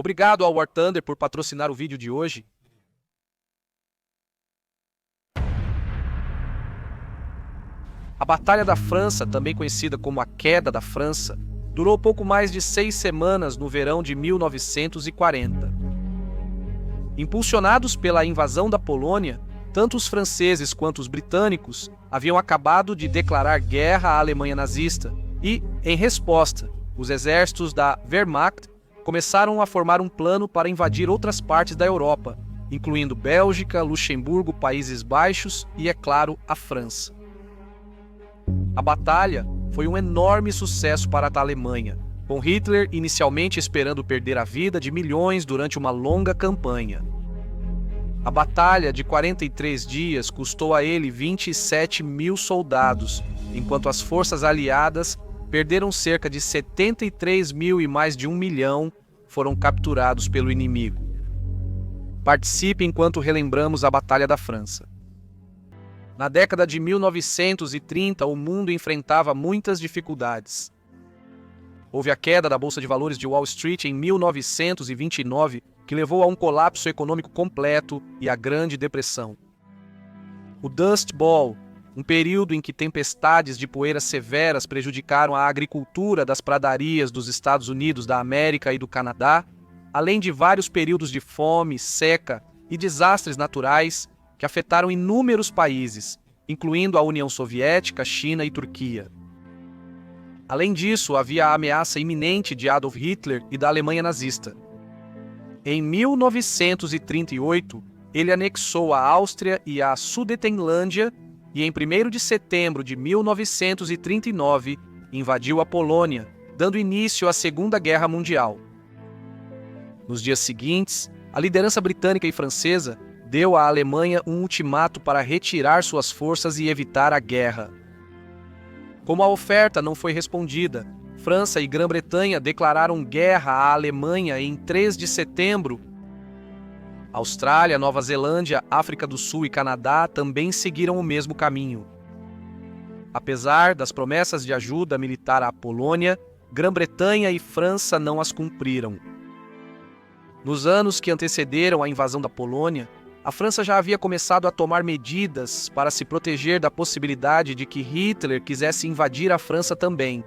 Obrigado ao War Thunder por patrocinar o vídeo de hoje. A Batalha da França, também conhecida como a Queda da França, durou pouco mais de 6 semanas no verão de 1940. Impulsionados pela invasão da Polônia, tanto os franceses quanto os britânicos haviam acabado de declarar guerra à Alemanha nazista e, em resposta, os exércitos da Wehrmacht começaram a formar um plano para invadir outras partes da Europa, incluindo Bélgica, Luxemburgo, Países Baixos e, é claro, a França. A batalha foi um enorme sucesso para a Alemanha, com Hitler inicialmente esperando perder a vida de milhões durante uma longa campanha. A batalha de 43 dias custou a ele 27 mil soldados, enquanto as forças aliadas perderam cerca de 73 mil e mais de 1 milhão foram capturados pelo inimigo. Participe enquanto relembramos a Batalha da França. Na década de 1930, o mundo enfrentava muitas dificuldades. Houve a queda da Bolsa de Valores de Wall Street em 1929, que levou a um colapso econômico completo e à Grande Depressão. O Dust Bowl, um período em que tempestades de poeira severas prejudicaram a agricultura das pradarias dos Estados Unidos da América e do Canadá, além de vários períodos de fome, seca e desastres naturais que afetaram inúmeros países, incluindo a União Soviética, China e Turquia. Além disso, havia a ameaça iminente de Adolf Hitler e da Alemanha nazista. Em 1938, ele anexou a Áustria e a Sudetenlândia e, em 1º de setembro de 1939, invadiu a Polônia, dando início à Segunda Guerra Mundial. Nos dias seguintes, a liderança britânica e francesa deu à Alemanha um ultimato para retirar suas forças e evitar a guerra. Como a oferta não foi respondida, França e Grã-Bretanha declararam guerra à Alemanha em 3 de setembro. Austrália, Nova Zelândia, África do Sul e Canadá também seguiram o mesmo caminho. Apesar das promessas de ajuda militar à Polônia, Grã-Bretanha e França não as cumpriram. Nos anos que antecederam a invasão da Polônia, a França já havia começado a tomar medidas para se proteger da possibilidade de que Hitler quisesse invadir a França também.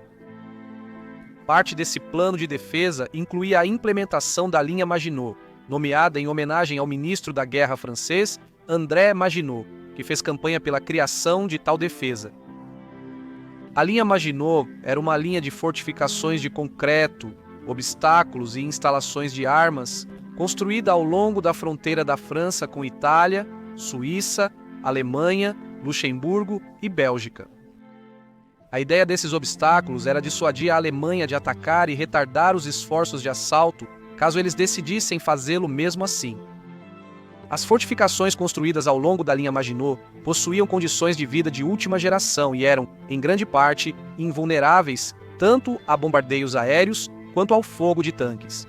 Parte desse plano de defesa incluía a implementação da linha Maginot, nomeada em homenagem ao ministro da Guerra francês, André Maginot, que fez campanha pela criação de tal defesa. A linha Maginot era uma linha de fortificações de concreto, obstáculos e instalações de armas, construída ao longo da fronteira da França com Itália, Suíça, Alemanha, Luxemburgo e Bélgica. A ideia desses obstáculos era dissuadir a Alemanha de atacar e retardar os esforços de assalto, caso eles decidissem fazê-lo mesmo assim. As fortificações construídas ao longo da linha Maginot possuíam condições de vida de última geração e eram, em grande parte, invulneráveis tanto a bombardeios aéreos quanto ao fogo de tanques.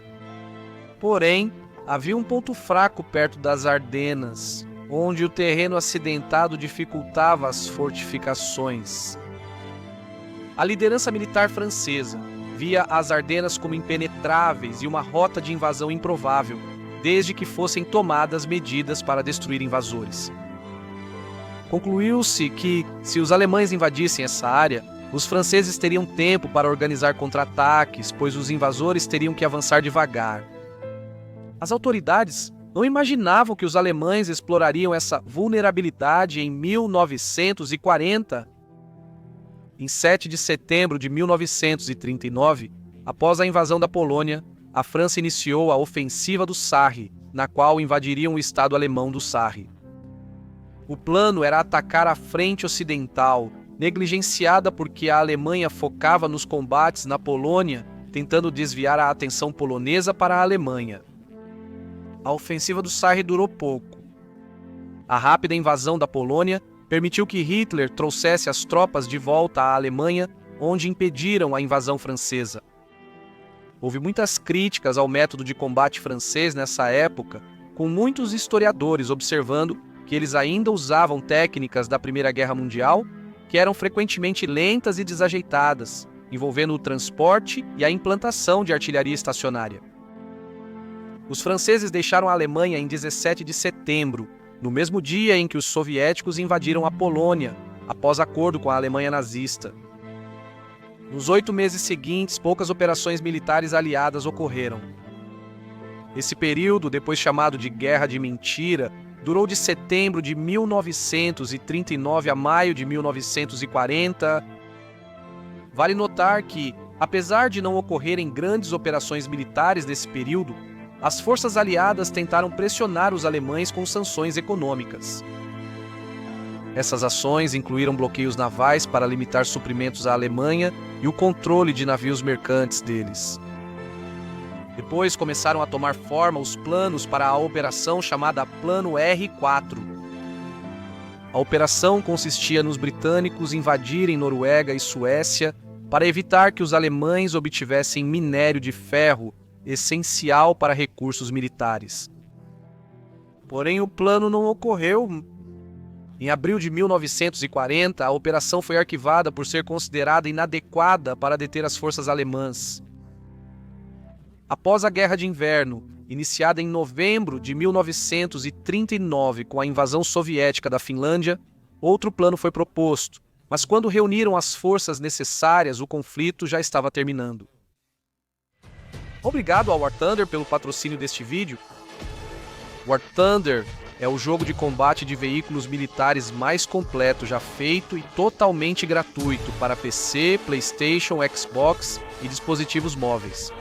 Porém, havia um ponto fraco perto das Ardenas, onde o terreno acidentado dificultava as fortificações. A liderança militar francesa via as Ardenas como impenetráveis e uma rota de invasão improvável, desde que fossem tomadas medidas para destruir invasores. Concluiu-se que, se os alemães invadissem essa área, os franceses teriam tempo para organizar contra-ataques, pois os invasores teriam que avançar devagar. As autoridades não imaginavam que os alemães explorariam essa vulnerabilidade em 1940. Em 7 de setembro de 1939, após a invasão da Polônia, a França iniciou a ofensiva do Sarre, na qual invadiriam o estado alemão do Sarre. O plano era atacar a frente ocidental, negligenciada porque a Alemanha focava nos combates na Polônia, tentando desviar a atenção polonesa para a Alemanha. A ofensiva do Sarre durou pouco. A rápida invasão da Polônia permitiu que Hitler trouxesse as tropas de volta à Alemanha, onde impediram a invasão francesa. Houve muitas críticas ao método de combate francês nessa época, com muitos historiadores observando que eles ainda usavam técnicas da Primeira Guerra Mundial, que eram frequentemente lentas e desajeitadas, envolvendo o transporte e a implantação de artilharia estacionária. Os franceses deixaram a Alemanha em 17 de setembro, no mesmo dia em que os soviéticos invadiram a Polônia, após acordo com a Alemanha nazista. Nos 8 meses seguintes, poucas operações militares aliadas ocorreram. Esse período, depois chamado de Guerra de Mentira, durou de setembro de 1939 a maio de 1940. Vale notar que, apesar de não ocorrerem grandes operações militares nesse período, as forças aliadas tentaram pressionar os alemães com sanções econômicas. Essas ações incluíram bloqueios navais para limitar suprimentos à Alemanha e o controle de navios mercantes deles. Depois começaram a tomar forma os planos para a operação chamada Plano R4. A operação consistia nos britânicos invadirem Noruega e Suécia para evitar que os alemães obtivessem minério de ferro, essencial para recursos militares. Porém, o plano não ocorreu. Em abril de 1940, a operação foi arquivada por ser considerada inadequada para deter as forças alemãs. Após a Guerra de Inverno, iniciada em novembro de 1939 com a invasão soviética da Finlândia, outro plano foi proposto, mas quando reuniram as forças necessárias, o conflito já estava terminando. Obrigado ao War Thunder pelo patrocínio deste vídeo. War Thunder é o jogo de combate de veículos militares mais completo já feito e totalmente gratuito para PC, PlayStation, Xbox e dispositivos móveis.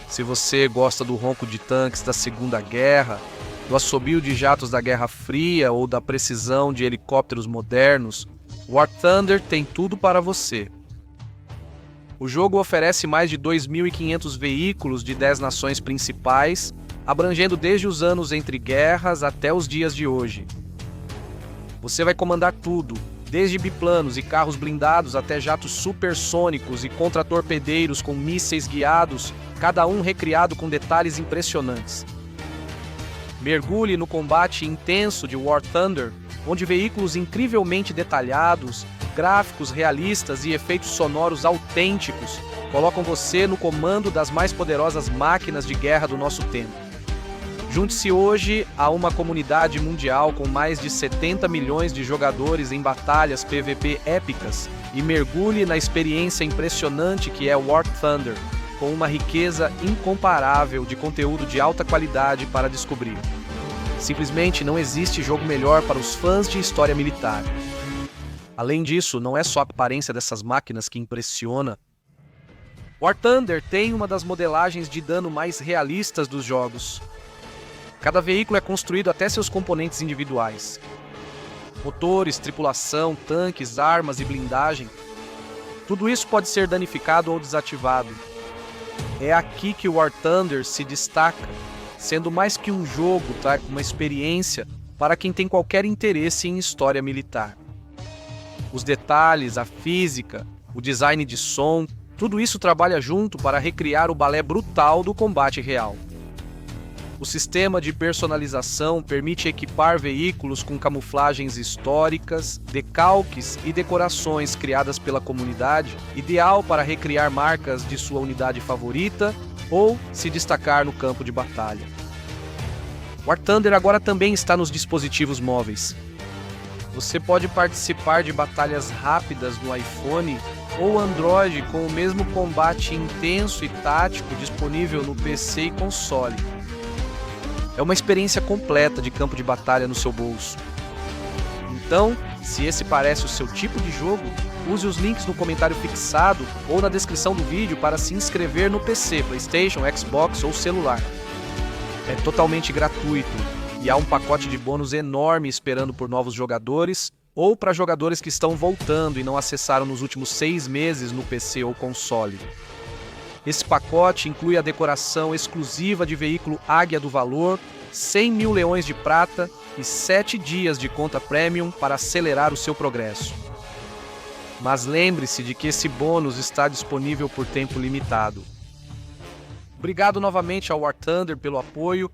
Se você gosta do ronco de tanques da Segunda Guerra, do assobio de jatos da Guerra Fria ou da precisão de helicópteros modernos, War Thunder tem tudo para você. O jogo oferece mais de 2.500 veículos de 10 nações principais, abrangendo desde os anos entre guerras até os dias de hoje. Você vai comandar tudo, desde biplanos e carros blindados até jatos supersônicos e contra-torpedeiros com mísseis guiados, cada um recriado com detalhes impressionantes. Mergulhe no combate intenso de War Thunder, onde veículos incrivelmente detalhados, gráficos realistas e efeitos sonoros autênticos colocam você no comando das mais poderosas máquinas de guerra do nosso tempo. Junte-se hoje a uma comunidade mundial com mais de 70 milhões de jogadores em batalhas PVP épicas e mergulhe na experiência impressionante que é War Thunder, com uma riqueza incomparável de conteúdo de alta qualidade para descobrir. Simplesmente não existe jogo melhor para os fãs de história militar. Além disso, não é só a aparência dessas máquinas que impressiona. War Thunder tem uma das modelagens de dano mais realistas dos jogos. Cada veículo é construído até seus componentes individuais. Motores, tripulação, tanques, armas e blindagem. Tudo isso pode ser danificado ou desativado. É aqui que o War Thunder se destaca, sendo mais que um jogo, uma experiência para quem tem qualquer interesse em história militar. Os detalhes, a física, o design de som, tudo isso trabalha junto para recriar o balé brutal do combate real. O sistema de personalização permite equipar veículos com camuflagens históricas, decalques e decorações criadas pela comunidade, ideal para recriar marcas de sua unidade favorita ou se destacar no campo de batalha. War Thunder agora também está nos dispositivos móveis. Você pode participar de batalhas rápidas no iPhone ou Android com o mesmo combate intenso e tático disponível no PC e console. É uma experiência completa de campo de batalha no seu bolso. Então, se esse parece o seu tipo de jogo, use os links no comentário fixado ou na descrição do vídeo para se inscrever no PC, PlayStation, Xbox ou celular. É totalmente gratuito e há um pacote de bônus enorme esperando por novos jogadores ou para jogadores que estão voltando e não acessaram nos últimos 6 meses no PC ou console. Esse pacote inclui a decoração exclusiva de veículo Águia do Valor, 100 mil leões de prata e 7 dias de conta premium para acelerar o seu progresso. Mas lembre-se de que esse bônus está disponível por tempo limitado. Obrigado novamente ao War Thunder pelo apoio.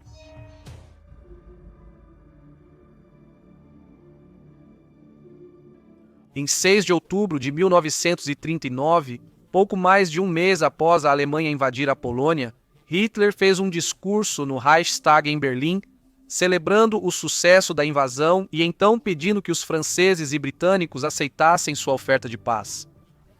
Em 6 de outubro de 1939, pouco mais de um mês após a Alemanha invadir a Polônia, Hitler fez um discurso no Reichstag em Berlim, celebrando o sucesso da invasão e então pedindo que os franceses e britânicos aceitassem sua oferta de paz.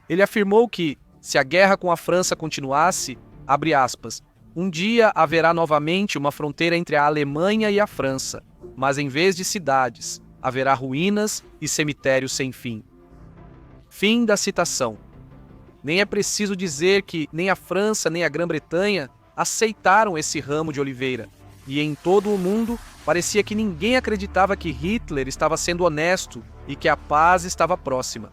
Ele afirmou que, se a guerra com a França continuasse, abre aspas, um dia haverá novamente uma fronteira entre a Alemanha e a França, mas em vez de cidades, haverá ruínas e cemitérios sem fim. Fim da citação. Nem é preciso dizer que nem a França nem a Grã-Bretanha aceitaram esse ramo de oliveira, e em todo o mundo parecia que ninguém acreditava que Hitler estava sendo honesto e que a paz estava próxima.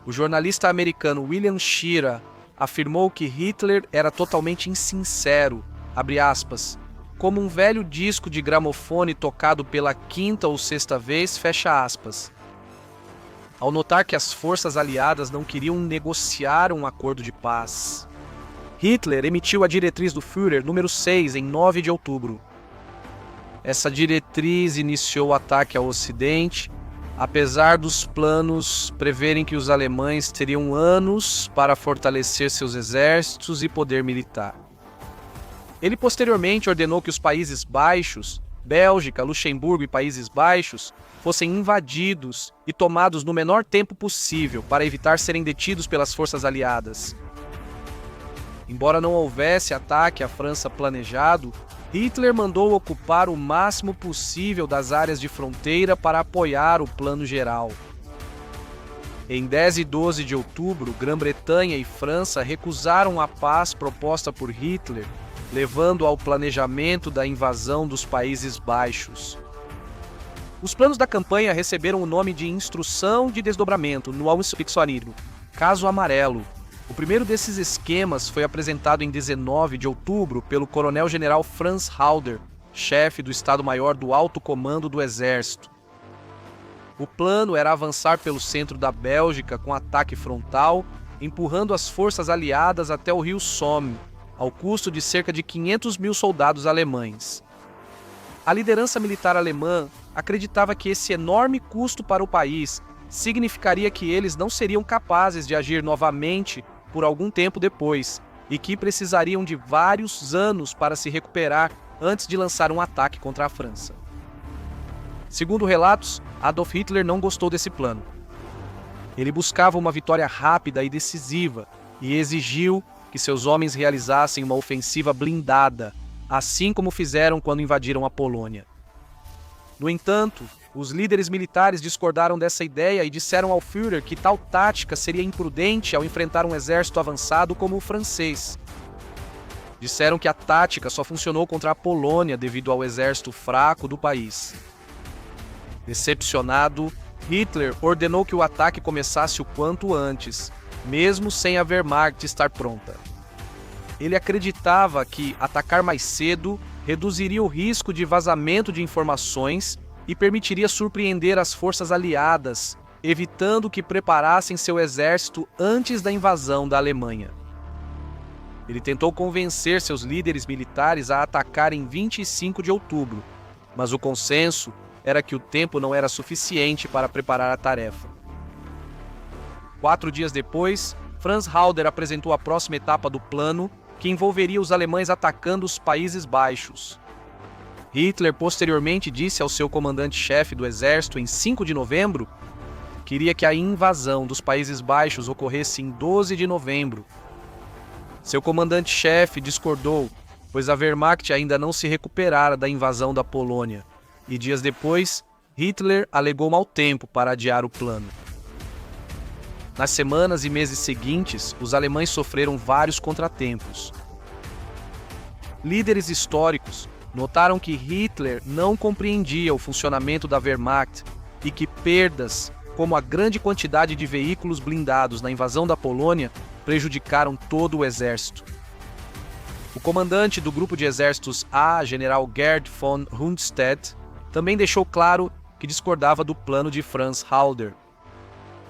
O jornalista americano William Shirer afirmou que Hitler era totalmente insincero, abre aspas, como um velho disco de gramofone tocado pela quinta ou sexta vez, fecha aspas. Ao notar que as forças aliadas não queriam negociar um acordo de paz, Hitler emitiu a diretriz do Führer número 6 em 9 de outubro. Essa diretriz iniciou o ataque ao Ocidente, apesar dos planos preverem que os alemães teriam anos para fortalecer seus exércitos e poder militar. Ele posteriormente ordenou que os Países Baixos, Bélgica, Luxemburgo e Países Baixos, fossem invadidos e tomados no menor tempo possível para evitar serem detidos pelas forças aliadas. Embora não houvesse ataque à França planejado, Hitler mandou ocupar o máximo possível das áreas de fronteira para apoiar o plano geral. Em 10 e 12 de outubro, Grã-Bretanha e França recusaram a paz proposta por Hitler, levando ao planejamento da invasão dos Países Baixos. Os planos da campanha receberam o nome de Instrução de Desdobramento no Auschwitz-Birkenau, Caso Amarelo. O primeiro desses esquemas foi apresentado em 19 de outubro pelo coronel-general Franz Halder, chefe do Estado-Maior do Alto Comando do Exército. O plano era avançar pelo centro da Bélgica com ataque frontal, empurrando as forças aliadas até o rio Somme, ao custo de cerca de 500 mil soldados alemães. A liderança militar alemã acreditava que esse enorme custo para o país significaria que eles não seriam capazes de agir novamente por algum tempo depois, e que precisariam de vários anos para se recuperar antes de lançar um ataque contra a França. Segundo relatos, Adolf Hitler não gostou desse plano. Ele buscava uma vitória rápida e decisiva e exigiu que seus homens realizassem uma ofensiva blindada, assim como fizeram quando invadiram a Polônia. No entanto, os líderes militares discordaram dessa ideia e disseram ao Führer que tal tática seria imprudente ao enfrentar um exército avançado como o francês. Disseram que a tática só funcionou contra a Polônia devido ao exército fraco do país. Decepcionado, Hitler ordenou que o ataque começasse o quanto antes, mesmo sem a Wehrmacht estar pronta. Ele acreditava que atacar mais cedo reduziria o risco de vazamento de informações e permitiria surpreender as forças aliadas, evitando que preparassem seu exército antes da invasão da Alemanha. Ele tentou convencer seus líderes militares a atacar em 25 de outubro, mas o consenso era que o tempo não era suficiente para preparar a tarefa. 4 dias depois, Franz Halder apresentou a próxima etapa do plano, que envolveria os alemães atacando os Países Baixos. Hitler posteriormente disse ao seu comandante-chefe do exército em 5 de novembro que queria que a invasão dos Países Baixos ocorresse em 12 de novembro. Seu comandante-chefe discordou, pois a Wehrmacht ainda não se recuperara da invasão da Polônia, e dias depois, Hitler alegou mau tempo para adiar o plano. Nas semanas e meses seguintes, os alemães sofreram vários contratempos. Líderes históricos notaram que Hitler não compreendia o funcionamento da Wehrmacht e que perdas, como a grande quantidade de veículos blindados na invasão da Polônia, prejudicaram todo o exército. O comandante do grupo de exércitos A, general Gerd von Rundstedt, também deixou claro que discordava do plano de Franz Halder.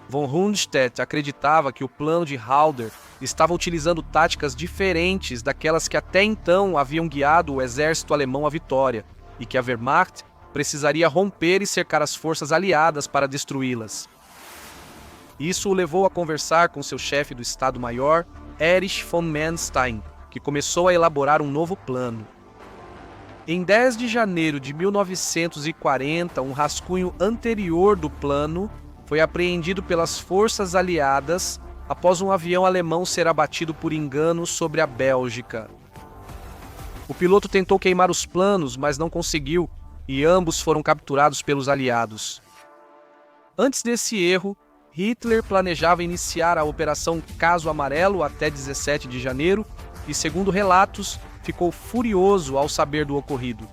Von Rundstedt acreditava que o plano de Halder estava utilizando táticas diferentes daquelas que até então haviam guiado o exército alemão à vitória, e que a Wehrmacht precisaria romper e cercar as forças aliadas para destruí-las. Isso o levou a conversar com seu chefe do Estado-Maior, Erich von Manstein, que começou a elaborar um novo plano. Em 10 de janeiro de 1940, um rascunho anterior do plano foi apreendido pelas forças aliadas após um avião alemão ser abatido por engano sobre a Bélgica. O piloto tentou queimar os planos, mas não conseguiu, e ambos foram capturados pelos aliados. Antes desse erro, Hitler planejava iniciar a Operação Caso Amarelo até 17 de janeiro e, segundo relatos, ficou furioso ao saber do ocorrido.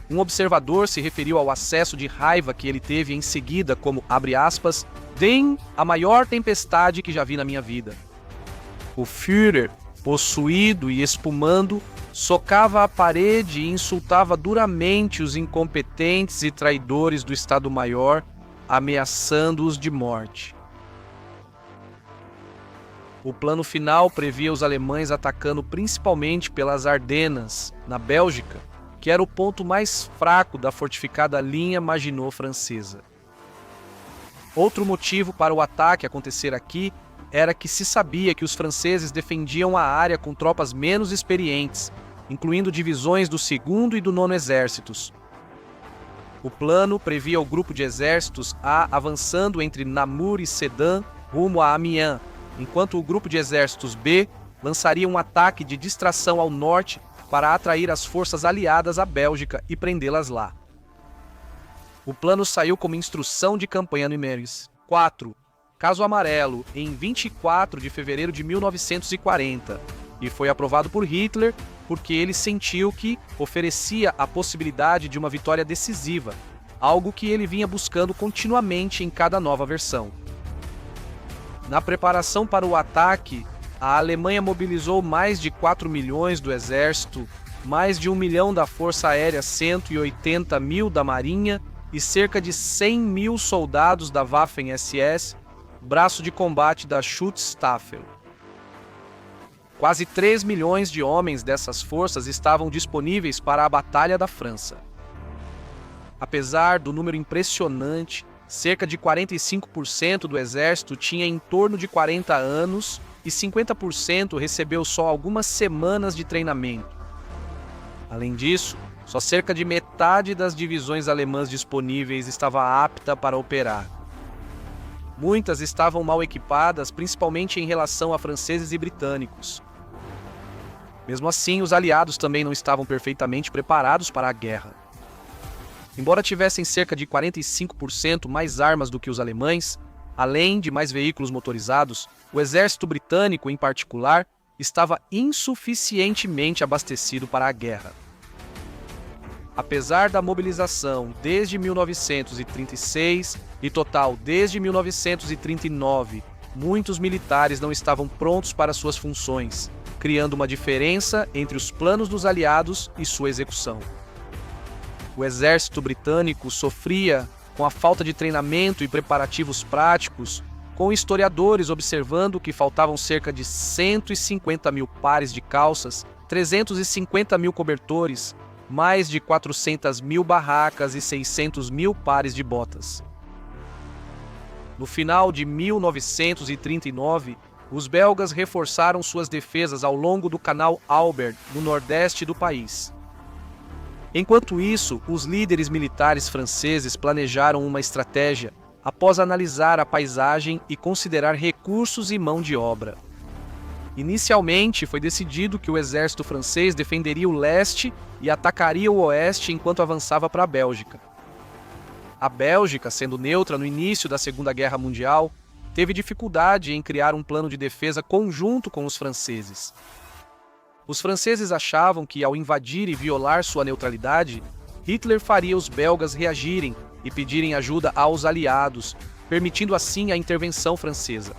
Um observador se referiu ao acesso de raiva que ele teve em seguida como, abre aspas, "Dem a maior tempestade que já vi na minha vida." O Führer, possuído e espumando, socava a parede e insultava duramente os incompetentes e traidores do Estado-Maior, ameaçando-os de morte. O plano final previa os alemães atacando principalmente pelas Ardenas, na Bélgica, que era o ponto mais fraco da fortificada linha Maginot francesa. Outro motivo para o ataque acontecer aqui era que se sabia que os franceses defendiam a área com tropas menos experientes, incluindo divisões do 2º e do 9º Exércitos. O plano previa o grupo de exércitos A avançando entre Namur e Sedan rumo a Amiens, enquanto o grupo de exércitos B lançaria um ataque de distração ao norte para atrair as forças aliadas à Bélgica e prendê-las lá. O plano saiu como instrução de campanha no Imeres. 4. Caso Amarelo, em 24 de fevereiro de 1940, e foi aprovado por Hitler porque ele sentiu que oferecia a possibilidade de uma vitória decisiva, algo que ele vinha buscando continuamente em cada nova versão. Na preparação para o ataque, a Alemanha mobilizou mais de 4 milhões do exército, mais de 1 milhão da Força Aérea, 180 mil da Marinha e cerca de 100 mil soldados da Waffen-SS, braço de combate da Schutzstaffel. Quase 3 milhões de homens dessas forças estavam disponíveis para a Batalha da França. Apesar do número impressionante, cerca de 45% do exército tinha em torno de 40 anos e 50% recebeu só algumas semanas de treinamento. Além disso, só cerca de metade das divisões alemãs disponíveis estava apta para operar. Muitas estavam mal equipadas, principalmente em relação a franceses e britânicos. Mesmo assim, os aliados também não estavam perfeitamente preparados para a guerra. Embora tivessem cerca de 45% mais armas do que os alemães, além de mais veículos motorizados, o exército britânico, em particular, estava insuficientemente abastecido para a guerra. Apesar da mobilização desde 1936 e total desde 1939, muitos militares não estavam prontos para suas funções, criando uma diferença entre os planos dos aliados e sua execução. O exército britânico sofria com a falta de treinamento e preparativos práticos, com historiadores observando que faltavam cerca de 150 mil pares de calças, 350 mil cobertores, mais de 400 mil barracas e 600 mil pares de botas. No final de 1939, os belgas reforçaram suas defesas ao longo do Canal Albert, no nordeste do país. Enquanto isso, os líderes militares franceses planejaram uma estratégia após analisar a paisagem e considerar recursos e mão de obra. Inicialmente, foi decidido que o exército francês defenderia o leste e atacaria o oeste enquanto avançava para a Bélgica. A Bélgica, sendo neutra no início da Segunda Guerra Mundial, teve dificuldade em criar um plano de defesa conjunto com os franceses. Os franceses achavam que, ao invadir e violar sua neutralidade, Hitler faria os belgas reagirem e pedirem ajuda aos aliados, permitindo assim a intervenção francesa.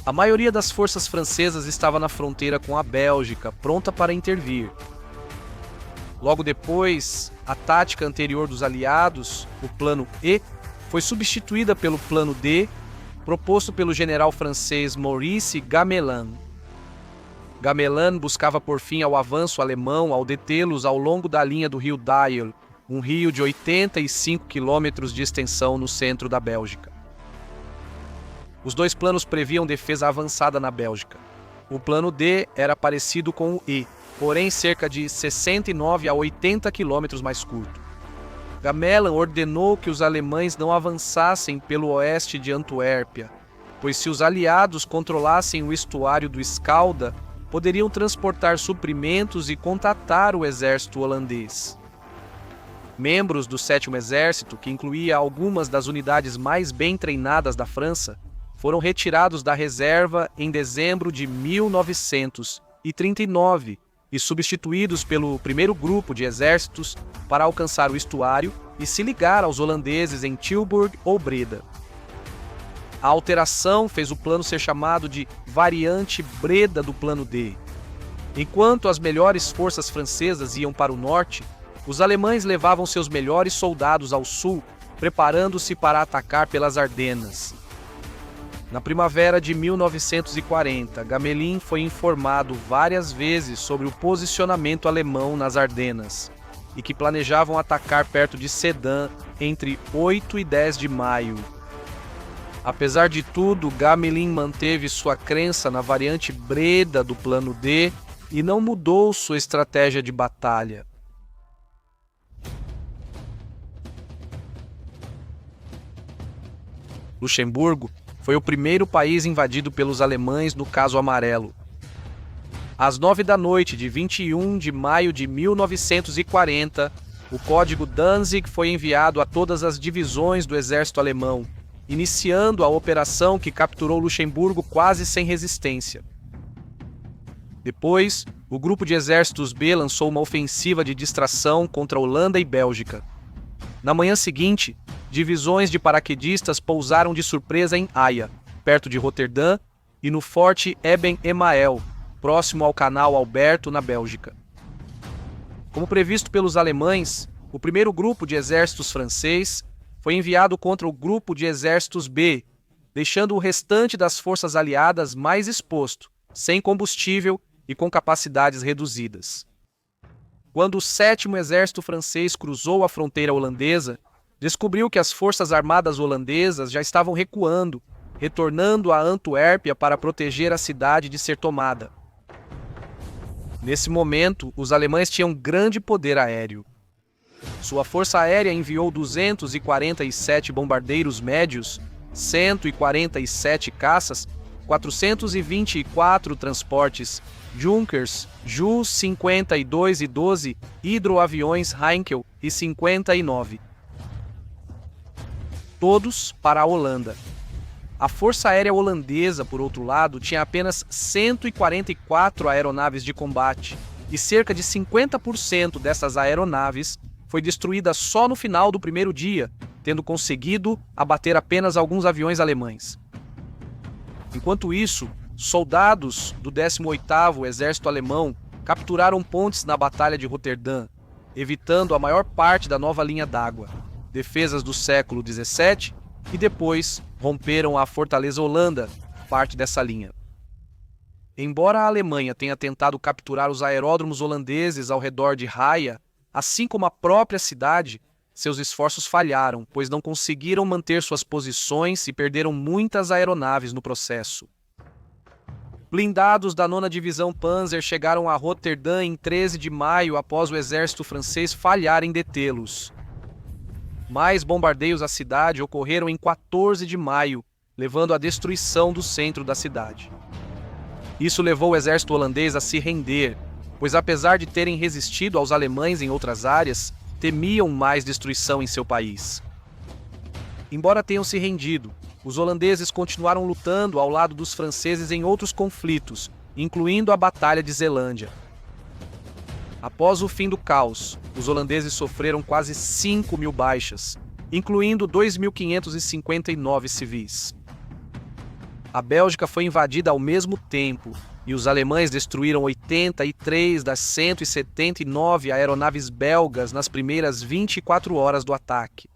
A maioria das forças francesas estava na fronteira com a Bélgica, pronta para intervir. Logo depois, a tática anterior dos aliados, o Plano E, foi substituída pelo Plano D, proposto pelo general francês Maurice Gamelin. Gamelin buscava por fim ao avanço alemão ao detê-los ao longo da linha do rio Dyle, um rio de 85 quilômetros de extensão no centro da Bélgica. Os dois planos previam defesa avançada na Bélgica. O plano D era parecido com o E, porém cerca de 69 a 80 quilômetros mais curto. Gamelin ordenou que os alemães não avançassem pelo oeste de Antuérpia, pois se os aliados controlassem o estuário do Escalda, poderiam transportar suprimentos e contatar o exército holandês. Membros do 7º Exército, que incluía algumas das unidades mais bem treinadas da França, foram retirados da reserva em dezembro de 1939 e substituídos pelo primeiro grupo de exércitos para alcançar o estuário e se ligar aos holandeses em Tilburg ou Breda. A alteração fez o plano ser chamado de variante Breda do plano D. Enquanto as melhores forças francesas iam para o norte, os alemães levavam seus melhores soldados ao sul, preparando-se para atacar pelas Ardenas. Na primavera de 1940, Gamelin foi informado várias vezes sobre o posicionamento alemão nas Ardenas e que planejavam atacar perto de Sedan entre 8 e 10 de maio. Apesar de tudo, Gamelin manteve sua crença na variante Breda do plano D e não mudou sua estratégia de batalha. Luxemburgo foi o primeiro país invadido pelos alemães no Caso Amarelo. Às 9 da noite de 21 de maio de 1940, o código Danzig foi enviado a todas as divisões do exército alemão, iniciando a operação que capturou Luxemburgo quase sem resistência. Depois, o grupo de exércitos B lançou uma ofensiva de distração contra Holanda e Bélgica. Na manhã seguinte, divisões de paraquedistas pousaram de surpresa em Haia, perto de Roterdã, e no Forte Eben Emael, próximo ao Canal Alberto, na Bélgica. Como previsto pelos alemães, o primeiro grupo de exércitos francês foi enviado contra o grupo de exércitos B, deixando o restante das forças aliadas mais exposto, sem combustível e com capacidades reduzidas. Quando o 7º Exército francês cruzou a fronteira holandesa, descobriu que as forças armadas holandesas já estavam recuando, retornando a Antuérpia para proteger a cidade de ser tomada. Nesse momento, os alemães tinham grande poder aéreo. Sua força aérea enviou 247 bombardeiros médios, 147 caças, 424 transportes Junkers, Ju-52 e 12 hidroaviões Heinkel e 59. Todos para a Holanda. A Força Aérea Holandesa, por outro lado, tinha apenas 144 aeronaves de combate, e cerca de 50% dessas aeronaves foi destruída só no final do primeiro dia, tendo conseguido abater apenas alguns aviões alemães. Enquanto isso, soldados do 18º Exército Alemão capturaram pontes na Batalha de Roterdã, evitando a maior parte da nova linha d'água, defesas do século XVII, e depois romperam a Fortaleza Holanda, parte dessa linha. Embora a Alemanha tenha tentado capturar os aeródromos holandeses ao redor de Haia, assim como a própria cidade, seus esforços falharam, pois não conseguiram manter suas posições e perderam muitas aeronaves no processo. Blindados da 9ª Divisão Panzer chegaram a Roterdã em 13 de maio após o exército francês falhar em detê-los. Mais bombardeios à cidade ocorreram em 14 de maio, levando à destruição do centro da cidade. Isso levou o exército holandês a se render, pois apesar de terem resistido aos alemães em outras áreas, temiam mais destruição em seu país. Embora tenham se rendido, os holandeses continuaram lutando ao lado dos franceses em outros conflitos, incluindo a Batalha de Zelândia. Após o fim do caos, os holandeses sofreram quase 5.000 baixas, incluindo 2.559 civis. A Bélgica foi invadida ao mesmo tempo, e os alemães destruíram 83 das 179 aeronaves belgas nas primeiras 24 horas do ataque.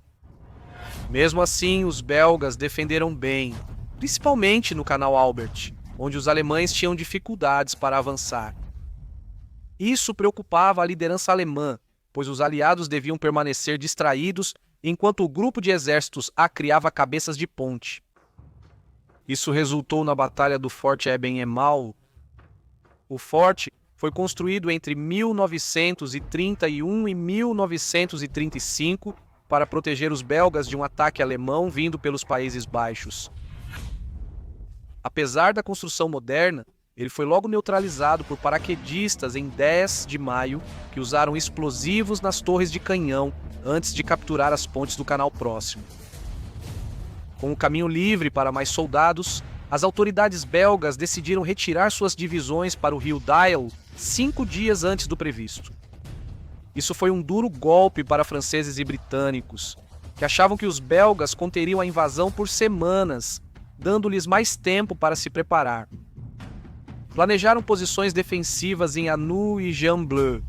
Mesmo assim, os belgas defenderam bem, principalmente no Canal Albert, onde os alemães tinham dificuldades para avançar. Isso preocupava a liderança alemã, pois os aliados deviam permanecer distraídos enquanto o grupo de exércitos A criava cabeças de ponte. Isso resultou na Batalha do Forte Eben Emael, O forte foi construído entre 1931 e 1935 para proteger os belgas de um ataque alemão vindo pelos Países Baixos. Apesar da construção moderna, ele foi logo neutralizado por paraquedistas em 10 de maio, que usaram explosivos nas torres de canhão antes de capturar as pontes do canal próximo. Com o caminho livre para mais soldados, as autoridades belgas decidiram retirar suas divisões para o rio Dyle 5 dias antes do previsto. Isso foi um duro golpe para franceses e britânicos, que achavam que os belgas conteriam a invasão por semanas, dando-lhes mais tempo para se preparar. Planejaram posições defensivas em Anu e Gembloux.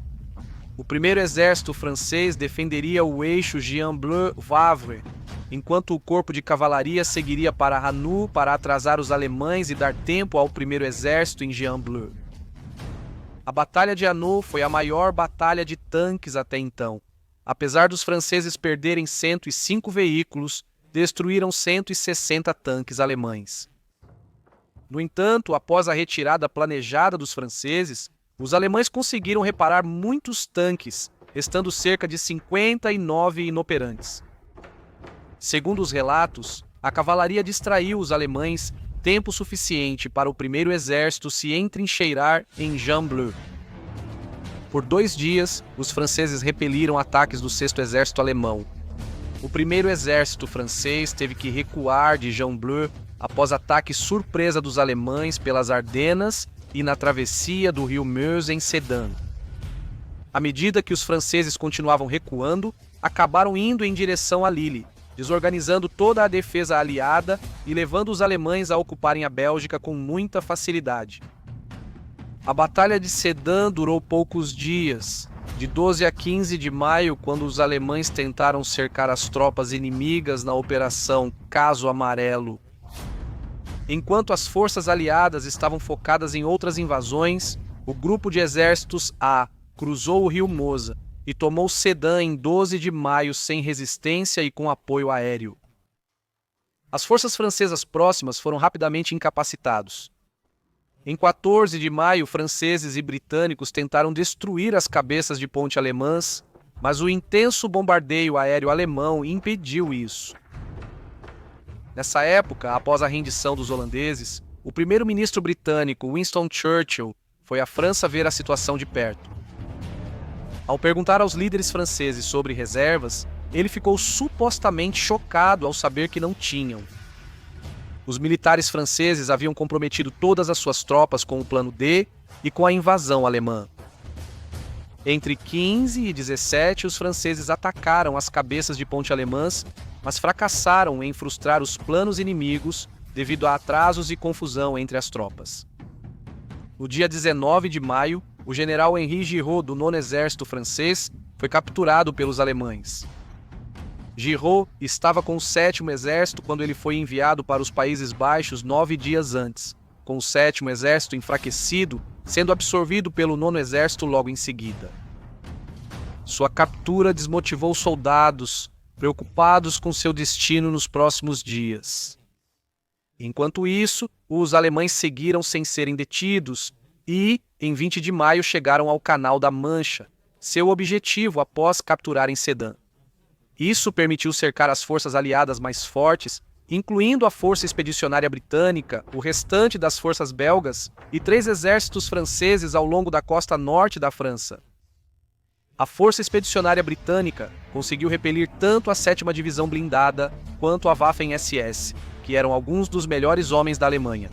O primeiro exército francês defenderia o eixo Gembloux-Wavre, enquanto o corpo de cavalaria seguiria para Anu para atrasar os alemães e dar tempo ao primeiro exército em Gembloux. A Batalha de Anu foi a maior batalha de tanques até então. Apesar dos franceses perderem 105 veículos, destruíram 160 tanques alemães. No entanto, após a retirada planejada dos franceses, os alemães conseguiram reparar muitos tanques, restando cerca de 59 inoperantes. Segundo os relatos, a cavalaria distraiu os alemães tempo suficiente para o primeiro exército se entrincheirar em Gembloux. Por 2 dias, os franceses repeliram ataques do 6º Exército Alemão. O primeiro exército francês teve que recuar de Gembloux após ataque surpresa dos alemães pelas Ardenas e na travessia do rio Meuse em Sedan. À medida que os franceses continuavam recuando, acabaram indo em direção a Lille, desorganizando toda a defesa aliada e levando os alemães a ocuparem a Bélgica com muita facilidade. A Batalha de Sedan durou poucos dias, de 12 a 15 de maio, quando os alemães tentaram cercar as tropas inimigas na Operação Caso Amarelo. Enquanto as forças aliadas estavam focadas em outras invasões, o grupo de exércitos A cruzou o rio Mosa e tomou Sedan em 12 de maio sem resistência e com apoio aéreo. As forças francesas próximas foram rapidamente incapacitados. Em 14 de maio, franceses e britânicos tentaram destruir as cabeças de ponte alemãs, mas o intenso bombardeio aéreo alemão impediu isso. Nessa época, após a rendição dos holandeses, o primeiro-ministro britânico Winston Churchill foi à França ver a situação de perto. Ao perguntar aos líderes franceses sobre reservas, ele ficou supostamente chocado ao saber que não tinham. Os militares franceses haviam comprometido todas as suas tropas com o Plano D e com a invasão alemã. Entre 15 e 17, os franceses atacaram as cabeças de ponte alemãs, mas fracassaram em frustrar os planos inimigos devido a atrasos e confusão entre as tropas. No dia 19 de maio, o general Henri Giraud, do 9º Exército Francês, foi capturado pelos alemães. Giraud estava com o 7º Exército quando ele foi enviado para os Países Baixos 9 dias antes, com o 7º Exército enfraquecido, sendo absorvido pelo 9º Exército logo em seguida. Sua captura desmotivou os soldados, preocupados com seu destino nos próximos dias. Enquanto isso, os alemães seguiram sem serem detidos e, em 20 de maio, chegaram ao Canal da Mancha, seu objetivo após capturarem Sedan. Isso permitiu cercar as forças aliadas mais fortes, incluindo a Força Expedicionária Britânica, o restante das forças belgas e 3 exércitos franceses ao longo da costa norte da França. A Força Expedicionária Britânica conseguiu repelir tanto a 7ª Divisão Blindada quanto a Waffen-SS, que eram alguns dos melhores homens da Alemanha.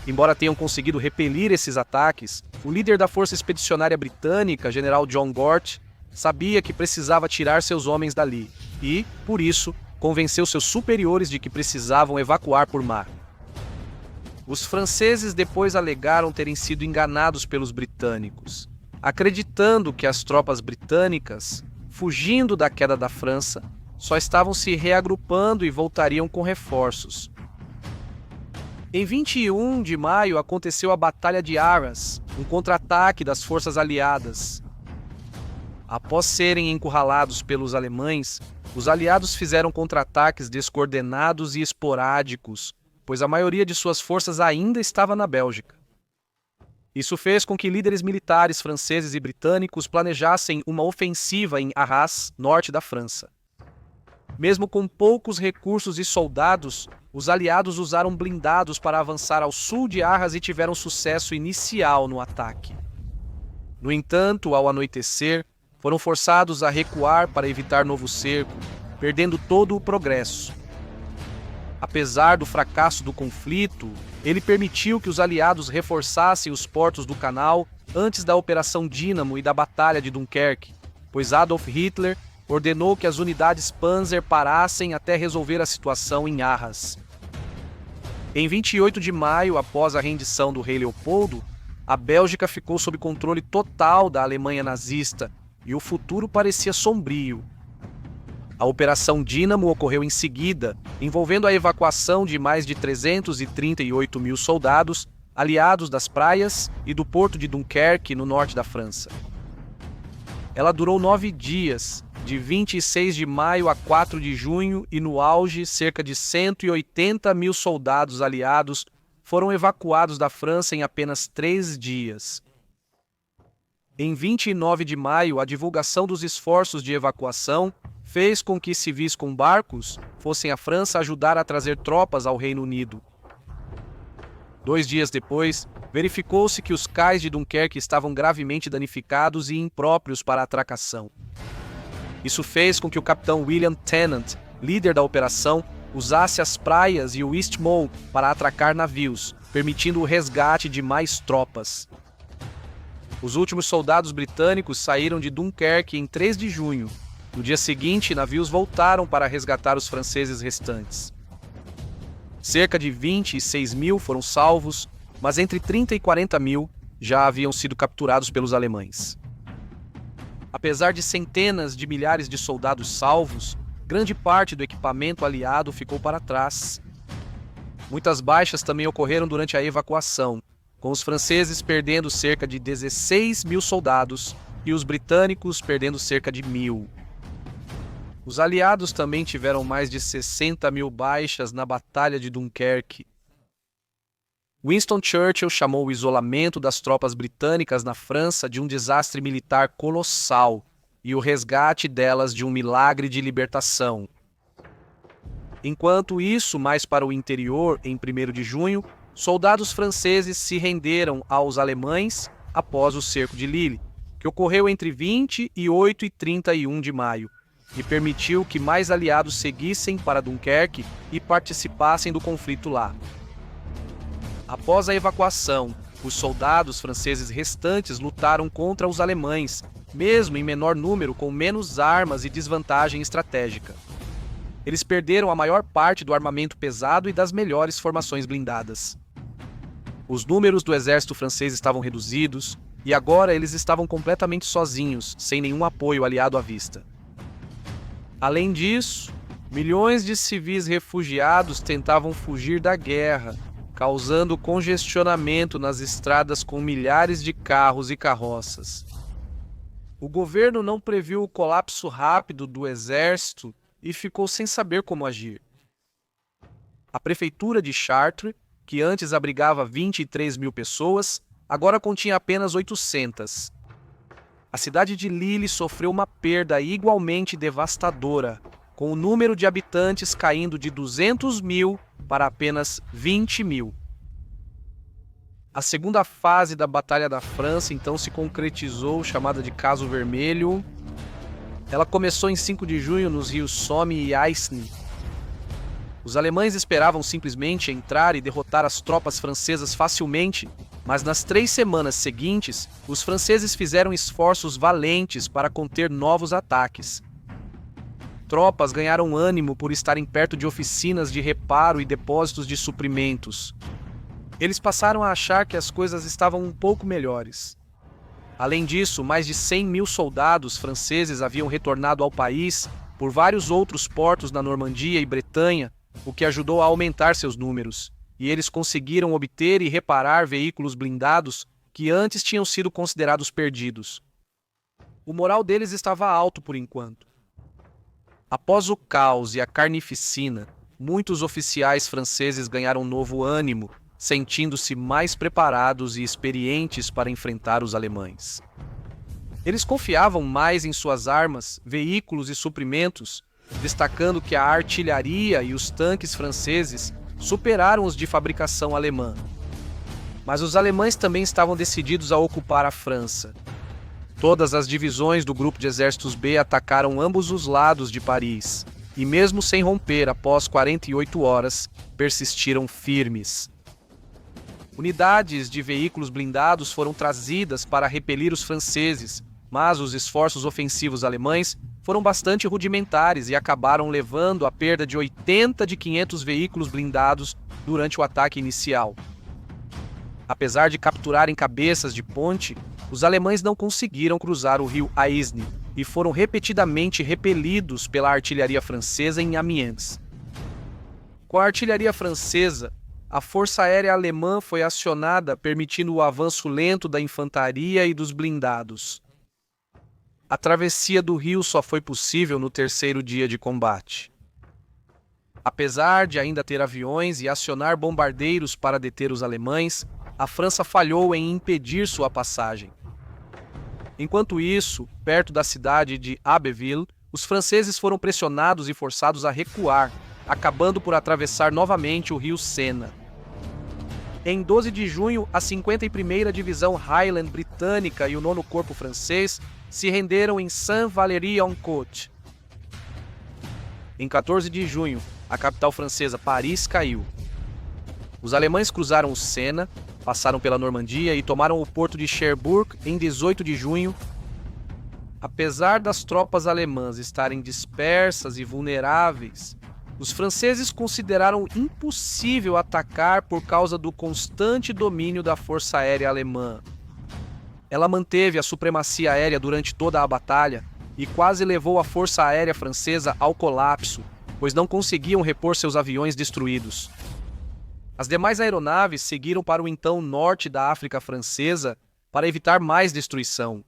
Embora tenham conseguido repelir esses ataques, o líder da Força Expedicionária Britânica, General John Gort, sabia que precisava tirar seus homens dali e, por isso, convenceu seus superiores de que precisavam evacuar por mar. Os franceses depois alegaram terem sido enganados pelos britânicos, acreditando que as tropas britânicas, fugindo da queda da França, só estavam se reagrupando e voltariam com reforços. Em 21 de maio aconteceu a Batalha de Arras, um contra-ataque das forças aliadas. Após serem encurralados pelos alemães, os aliados fizeram contra-ataques descoordenados e esporádicos, pois a maioria de suas forças ainda estava na Bélgica. Isso fez com que líderes militares franceses e britânicos planejassem uma ofensiva em Arras, norte da França. Mesmo com poucos recursos e soldados, os aliados usaram blindados para avançar ao sul de Arras e tiveram sucesso inicial no ataque. No entanto, ao anoitecer, foram forçados a recuar para evitar novo cerco, perdendo todo o progresso. Apesar do fracasso do conflito, ele permitiu que os aliados reforçassem os portos do canal antes da Operação Dínamo e da Batalha de Dunkerque, pois Adolf Hitler ordenou que as unidades Panzer parassem até resolver a situação em Arras. Em 28 de maio, após a rendição do rei Leopoldo, a Bélgica ficou sob controle total da Alemanha nazista e o futuro parecia sombrio. A Operação Dínamo ocorreu em seguida, envolvendo a evacuação de mais de 338 mil soldados, aliados das praias e do porto de Dunkerque, no norte da França. Ela durou 9 dias, de 26 de maio a 4 de junho, e no auge, cerca de 180 mil soldados aliados foram evacuados da França em apenas 3 dias. Em 29 de maio, a divulgação dos esforços de evacuação fez com que civis com barcos fossem à França ajudar a trazer tropas ao Reino Unido. 2 dias depois, verificou-se que os cais de Dunkerque estavam gravemente danificados e impróprios para a atracação. Isso fez com que o capitão William Tennant, líder da operação, usasse as praias e o East Mole para atracar navios, permitindo o resgate de mais tropas. Os últimos soldados britânicos saíram de Dunkerque em 3 de junho. No dia seguinte, navios voltaram para resgatar os franceses restantes. Cerca de 26 mil foram salvos, mas entre 30 e 40 mil já haviam sido capturados pelos alemães. Apesar de centenas de milhares de soldados salvos, grande parte do equipamento aliado ficou para trás. Muitas baixas também ocorreram durante a evacuação, com os franceses perdendo cerca de 16 mil soldados e os britânicos perdendo cerca de 1.000. Os aliados também tiveram mais de 60 mil baixas na Batalha de Dunkerque. Winston Churchill chamou o isolamento das tropas britânicas na França de um desastre militar colossal e o resgate delas de um milagre de libertação. Enquanto isso, mais para o interior, em 1º de junho, soldados franceses se renderam aos alemães após o cerco de Lille, que ocorreu entre 28 e 31 de maio, e permitiu que mais aliados seguissem para Dunkerque e participassem do conflito lá. Após a evacuação, os soldados franceses restantes lutaram contra os alemães, mesmo em menor número, com menos armas e desvantagem estratégica. Eles perderam a maior parte do armamento pesado e das melhores formações blindadas. Os números do exército francês estavam reduzidos, e agora eles estavam completamente sozinhos, sem nenhum apoio aliado à vista. Além disso, milhões de civis refugiados tentavam fugir da guerra, causando congestionamento nas estradas com milhares de carros e carroças. O governo não previu o colapso rápido do exército e ficou sem saber como agir. A prefeitura de Chartres, que antes abrigava 23 mil pessoas, agora continha apenas 800. A cidade de Lille sofreu uma perda igualmente devastadora, com o número de habitantes caindo de 200 mil para apenas 20 mil. A segunda fase da Batalha da França então se concretizou, chamada de Caso Vermelho. Ela começou em 5 de junho nos rios Somme e Aisne. Os alemães esperavam simplesmente entrar e derrotar as tropas francesas facilmente, mas nas 3 semanas seguintes, os franceses fizeram esforços valentes para conter novos ataques. Tropas ganharam ânimo por estarem perto de oficinas de reparo e depósitos de suprimentos. Eles passaram a achar que as coisas estavam um pouco melhores. Além disso, mais de 100 mil soldados franceses haviam retornado ao país por vários outros portos na Normandia e Bretanha, o que ajudou a aumentar seus números, e eles conseguiram obter e reparar veículos blindados que antes tinham sido considerados perdidos. O moral deles estava alto por enquanto. Após o caos e a carnificina, muitos oficiais franceses ganharam novo ânimo, sentindo-se mais preparados e experientes para enfrentar os alemães. Eles confiavam mais em suas armas, veículos e suprimentos, destacando que a artilharia e os tanques franceses superaram os de fabricação alemã. Mas os alemães também estavam decididos a ocupar a França. Todas as divisões do grupo de exércitos B atacaram ambos os lados de Paris, e mesmo sem romper após 48 horas, persistiram firmes. Unidades de veículos blindados foram trazidas para repelir os franceses, mas os esforços ofensivos alemães foram bastante rudimentares e acabaram levando à perda de 80 de 500 veículos blindados durante o ataque inicial. Apesar de capturarem cabeças de ponte, os alemães não conseguiram cruzar o rio Aisne e foram repetidamente repelidos pela artilharia francesa em Amiens. Com a artilharia francesa, a força aérea alemã foi acionada, permitindo o avanço lento da infantaria e dos blindados. A travessia do rio só foi possível no terceiro dia de combate. Apesar de ainda ter aviões e acionar bombardeiros para deter os alemães, a França falhou em impedir sua passagem. Enquanto isso, perto da cidade de Abbeville, os franceses foram pressionados e forçados a recuar, acabando por atravessar novamente o rio Sena. Em 12 de junho, a 51ª Divisão Highland britânica e o 9º Corpo francês se renderam em Saint-Valery-en-Côte. Em 14 de junho, a capital francesa, Paris, caiu. Os alemães cruzaram o Sena, passaram pela Normandia e tomaram o porto de Cherbourg em 18 de junho. Apesar das tropas alemãs estarem dispersas e vulneráveis, os franceses consideraram impossível atacar por causa do constante domínio da força aérea alemã. Ela manteve a supremacia aérea durante toda a batalha e quase levou a força aérea francesa ao colapso, pois não conseguiam repor seus aviões destruídos. As demais aeronaves seguiram para o então norte da África Francesa para evitar mais destruição.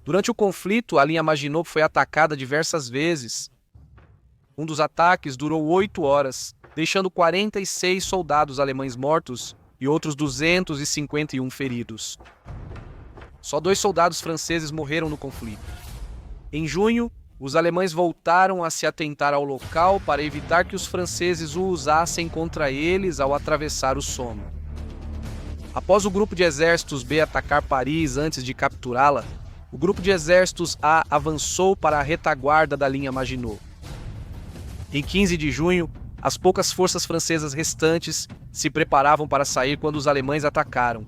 Durante o conflito, a linha Maginot foi atacada diversas vezes. Um dos ataques durou 8 horas, deixando 46 soldados alemães mortos e outros 251 feridos. Só 2 soldados franceses morreram no conflito. Em junho, os alemães voltaram a se atentar ao local para evitar que os franceses o usassem contra eles ao atravessar o Somme. Após o grupo de exércitos B atacar Paris antes de capturá-la, o grupo de exércitos A avançou para a retaguarda da linha Maginot. Em 15 de junho, as poucas forças francesas restantes se preparavam para sair quando os alemães atacaram.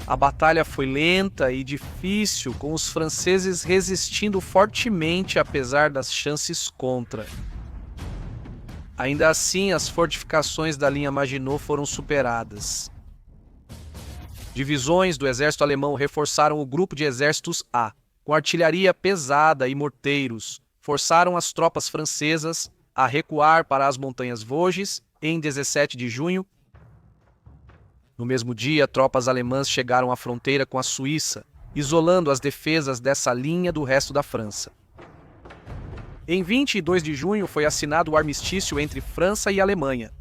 A batalha foi lenta e difícil, com os franceses resistindo fortemente apesar das chances contra. Ainda assim, as fortificações da linha Maginot foram superadas. Divisões do exército alemão reforçaram o grupo de exércitos A, com artilharia pesada e morteiros, forçaram as tropas francesas a recuar para as montanhas Vosges em 17 de junho. No mesmo dia, tropas alemãs chegaram à fronteira com a Suíça, isolando as defesas dessa linha do resto da França. Em 22 de junho foi assinado o armistício entre França e Alemanha.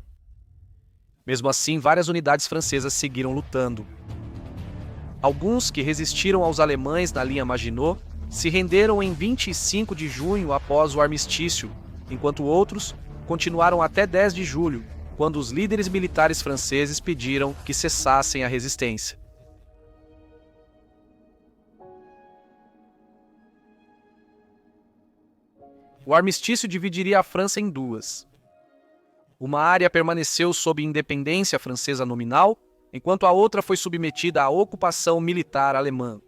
Mesmo assim, várias unidades francesas seguiram lutando. Alguns que resistiram aos alemães na linha Maginot se renderam em 25 de junho após o armistício, enquanto outros continuaram até 10 de julho, quando os líderes militares franceses pediram que cessassem a resistência. O armistício dividiria a França em duas. Uma área permaneceu sob independência francesa nominal, enquanto a outra foi submetida à ocupação militar alemã.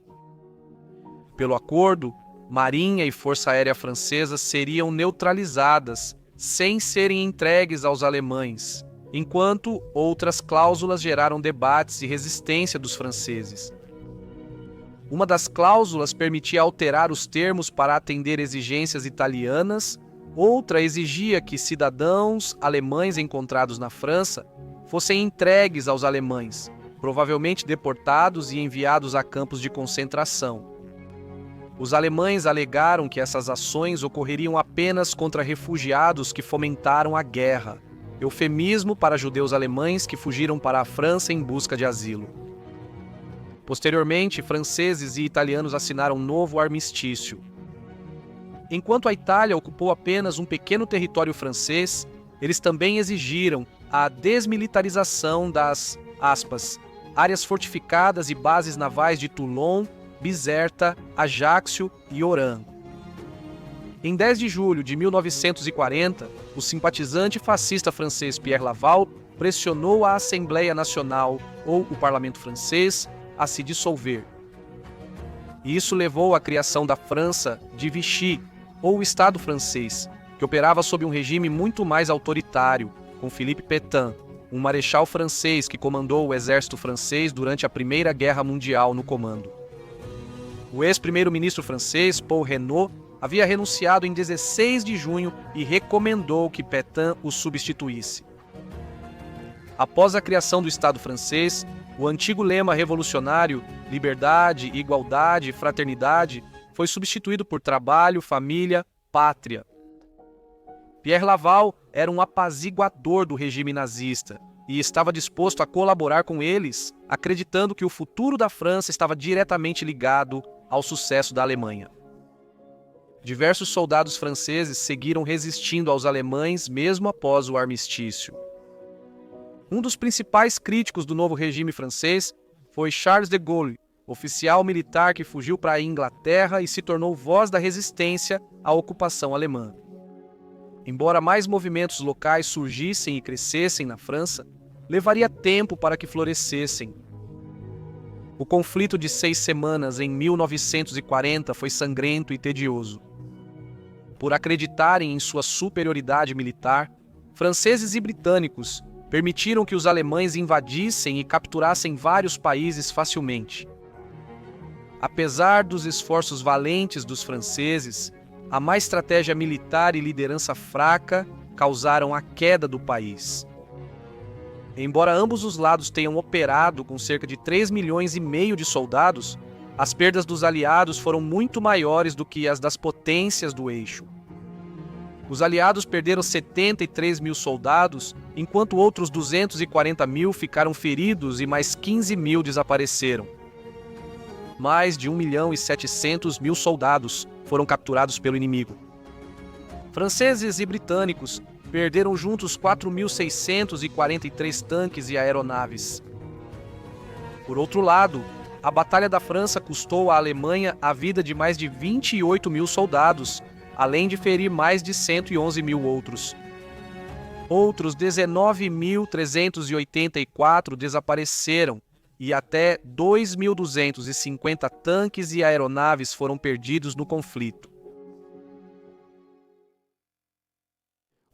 Pelo acordo, Marinha e Força Aérea Francesa seriam neutralizadas, sem serem entregues aos alemães, enquanto outras cláusulas geraram debates e resistência dos franceses. Uma das cláusulas permitia alterar os termos para atender exigências italianas, outra exigia que cidadãos alemães encontrados na França fossem entregues aos alemães, provavelmente deportados e enviados a campos de concentração. Os alemães alegaram que essas ações ocorreriam apenas contra refugiados que fomentaram a guerra, eufemismo para judeus alemães que fugiram para a França em busca de asilo. Posteriormente, franceses e italianos assinaram um novo armistício. Enquanto a Itália ocupou apenas um pequeno território francês, eles também exigiram a desmilitarização das, aspas, áreas fortificadas e bases navais de Toulon, Bizerta, Ajaccio e Oran. Em 10 de julho de 1940, o simpatizante fascista francês Pierre Laval pressionou a Assembleia Nacional, ou o Parlamento francês, a se dissolver. E isso levou à criação da França de Vichy, ou Estado francês, que operava sob um regime muito mais autoritário, com Philippe Pétain, um marechal francês que comandou o exército francês durante a Primeira Guerra Mundial no comando. O ex-primeiro-ministro francês, Paul Reynaud, havia renunciado em 16 de junho e recomendou que Pétain o substituísse. Após a criação do Estado francês, o antigo lema revolucionário liberdade, igualdade, fraternidade foi substituído por trabalho, família, pátria. Pierre Laval era um apaziguador do regime nazista e estava disposto a colaborar com eles, acreditando que o futuro da França estava diretamente ligado ao sucesso da Alemanha. Diversos soldados franceses seguiram resistindo aos alemães mesmo após o armistício. Um dos principais críticos do novo regime francês foi Charles de Gaulle, oficial militar que fugiu para a Inglaterra e se tornou voz da resistência à ocupação alemã. Embora mais movimentos locais surgissem e crescessem na França, levaria tempo para que florescessem. O conflito de 6 semanas em 1940 foi sangrento e tedioso. Por acreditarem em sua superioridade militar, franceses e britânicos permitiram que os alemães invadissem e capturassem vários países facilmente. Apesar dos esforços valentes dos franceses, a má estratégia militar e liderança fraca causaram a queda do país. Embora ambos os lados tenham operado com cerca de 3,5 milhões de soldados, as perdas dos aliados foram muito maiores do que as das potências do eixo. Os aliados perderam 73 mil soldados, enquanto outros 240 mil ficaram feridos e mais 15 mil desapareceram. Mais de 1.700.000 soldados foram capturados pelo inimigo. Franceses e britânicos perderam juntos 4.643 tanques e aeronaves. Por outro lado, a Batalha da França custou à Alemanha a vida de mais de 28 mil soldados, além de ferir mais de 111 mil outros. Outros 19.384 desapareceram e até 2.250 tanques e aeronaves foram perdidos no conflito.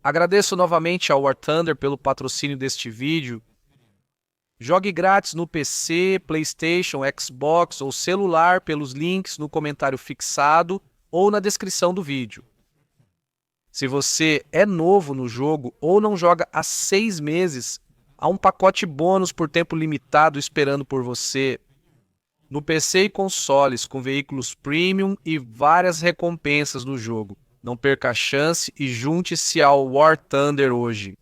Agradeço novamente ao War Thunder pelo patrocínio deste vídeo. Jogue grátis no PC, PlayStation, Xbox ou celular pelos links no comentário fixado ou na descrição do vídeo. Se você é novo no jogo ou não joga há 6 meses, há um pacote bônus por tempo limitado esperando por você. No PC e consoles, com veículos premium e várias recompensas no jogo. Não perca a chance e junte-se ao War Thunder hoje.